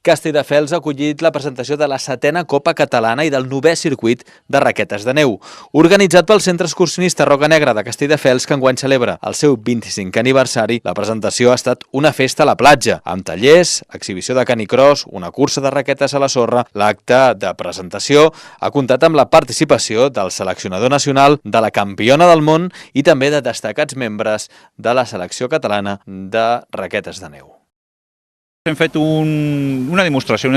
Castelldefels ha acollit la presentació de la 7a Copa Catalana i del 9è circuit de raquetes de neu, organitzat pel Centre Excursionista Roca Negra de Castelldefels, que enguany celebra el seu 25è aniversari. La presentació ha estat una festa a la platja, amb tallers, exhibició de canicross, una cursa de raquetes a la sorra. L'acte de presentació ha comptat amb la participació del seleccionador nacional, de la campiona del món i també de destacats membres de la selecció catalana de raquetes de neu. Hem fet una demostració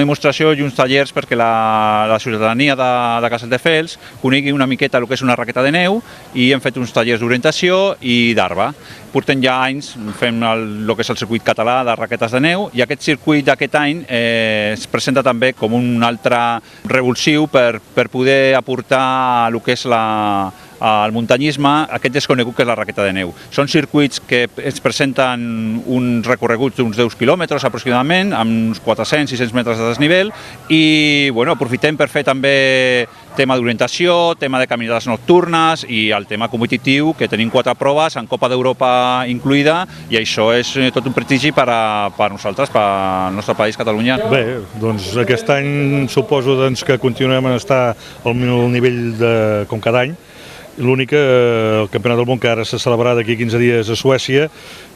i uns tallers perquè la ciutadania de Castelldefels conegui una miqueta el que és una raqueta de neu, i hem fet uns tallers d'orientació i d'arba. Portem ja anys, fem el que és el circuit català de raquetes de neu, i aquest circuit d'aquest any es presenta també com un altre revulsiu per poder aportar el que és el muntanyisme, aquest desconegut que és la raqueta de neu. Són circuits que es presenten uns recorreguts d'uns 10 quilòmetres aproximadament, amb uns 400-600 metres de desnivell, i aprofitem per fer també tema d'orientació, tema de caminades nocturnes i el tema competitiu, que tenim 4 proves, amb Copa d'Europa incluïda, i això és tot un prestigi per a nosaltres, per al nostre país, Catalunya. Bé, doncs aquest any suposo que continuem a estar al nivell com cada any. L'únic que el Campionat del Món, que ara s'ha celebrat d'aquí 15 dies a Suècia,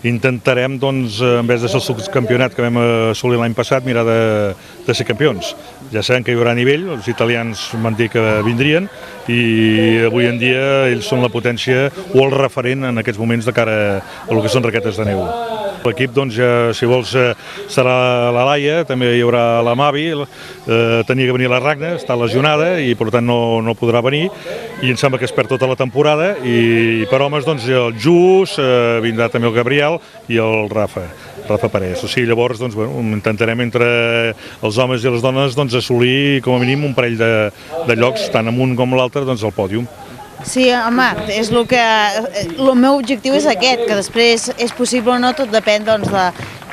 intentarem, doncs, en vez de ser el subcampionat que vam assolir l'any passat, mirar de ser campions. Ja sabem que hi haurà nivell, els italians van dir que vindrien, i avui en dia ells són la potència o el referent en aquests moments de cara a el que són raquetes de neu. L'equip, doncs, ja, si vols, serà la Laia, també hi haurà la Mavi, tenia que venir la Ragna, està lesionada i per tant no podrà venir, i em sembla que es perd tota la temporada. I per homes, doncs, el Jus, vindrà també el Gabriel i el Rafa Parés. O sigui, llavors, doncs, intentarem entre els homes i les dones, doncs, assolir com a mínim un parell de llocs, tant en un com l'altre, doncs, al pòdium. Sí, home, és el meu objectiu és aquest, que després és possible o no, tot depèn, doncs,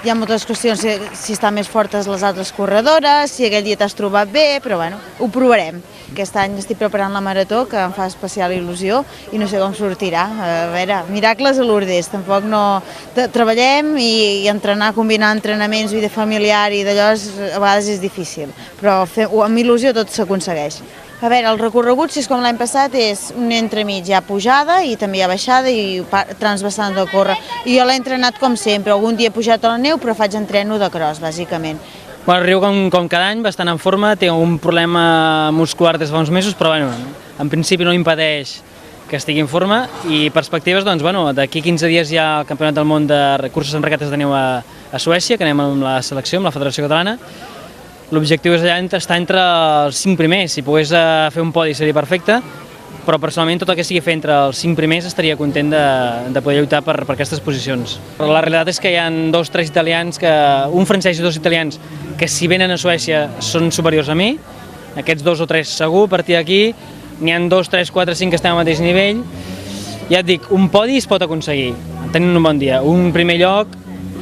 hi ha moltes qüestions, si estan més fortes les altres corredores, si aquell dia t'has trobat bé, però bueno, ho provarem. Aquest any estic preparant la marató, que em fa especial il·lusió, i no sé com sortirà. A veure, miracles a Lourdes, tampoc no... Treballem i entrenar, combinar entrenaments, vida familiar i d'allò a vegades és difícil, però amb il·lusió tot s'aconsegueix. A veure, el recorregut, si és com l'any passat, és un entremig, hi ha pujada i també hi ha baixada i transversant de córrer. I jo l'he entrenat com sempre, algun dia he pujat a la neu, però faig entreno de cross, bàsicament. Bueno, Riu, com cada any, bastant en forma, té un problema muscular des de fa uns mesos, però bueno, en principi no impedeix que estigui en forma. I perspectives, doncs, bueno, d'aquí 15 dies hi ha el Campionat del Món de curses en raquetes de neu a Suècia, que anem amb la selecció, amb la Federació Catalana. L'objectiu és allà estar entre els 5 primers. Si pogués fer un podi seria perfecte, però personalment tot el que sigui fer entre els 5 primers estaria content de poder lluitar per aquestes posicions. La realitat és que hi ha 2 o 3 italians, un francès i 2 italians, que si venen a Suècia són superiors a mi, aquests 2 o 3 segur. A partir d'aquí n'hi ha 2, 3, 4, 5 que estem al mateix nivell. Ja et dic, un podi es pot aconseguir, tenint un bon dia. Un primer lloc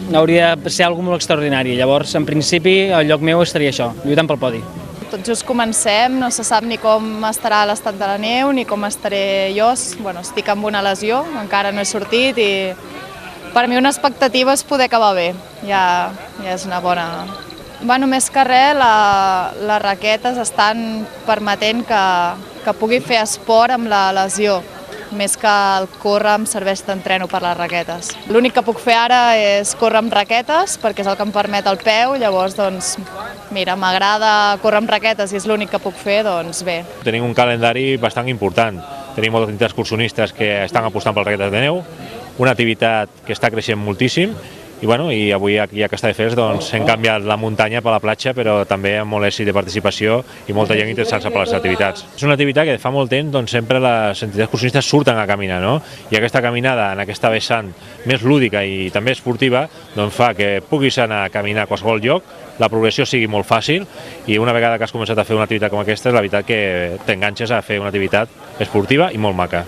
hauria de ser alguna molt extraordinari. Llavors, en principi, el lloc meu estaria això, lluitant pel podi. Tot just comencem, no se sap ni com estarà l'estat de la neu, ni com estaré jo. Bueno, estic amb una lesió, encara no he sortit, i per mi una expectativa és poder acabar bé. Ja és una bona... Bueno, més que res, les raquetes estan permetent que pugui fer esport amb la lesió. Més que el córrer em serveix d'entreno per les raquetes. L'únic que puc fer ara és córrer amb raquetes, perquè és el que em permet el peu, llavors, doncs, mira, m'agrada córrer amb raquetes i és l'únic que puc fer, doncs bé. Tenim un calendari bastant important. Tenim moltes entitats excursionistes que estan apostant per raquetes de neu, una activitat que està creixent moltíssim, i avui aquí a Castelldefels hem canviat la muntanya per la platja, però també amb molt èxit de participació i molta gent interessant-se per les activitats. És una activitat que fa molt temps sempre les entitats excursionistes surten a caminar, no? I aquesta caminada en aquesta vessant més lúdica i també esportiva fa que puguis anar a caminar a qualsevol lloc, la progressió sigui molt fàcil, i una vegada que has començat a fer una activitat com aquesta, és la veritat que t'enganxes a fer una activitat esportiva i molt maca.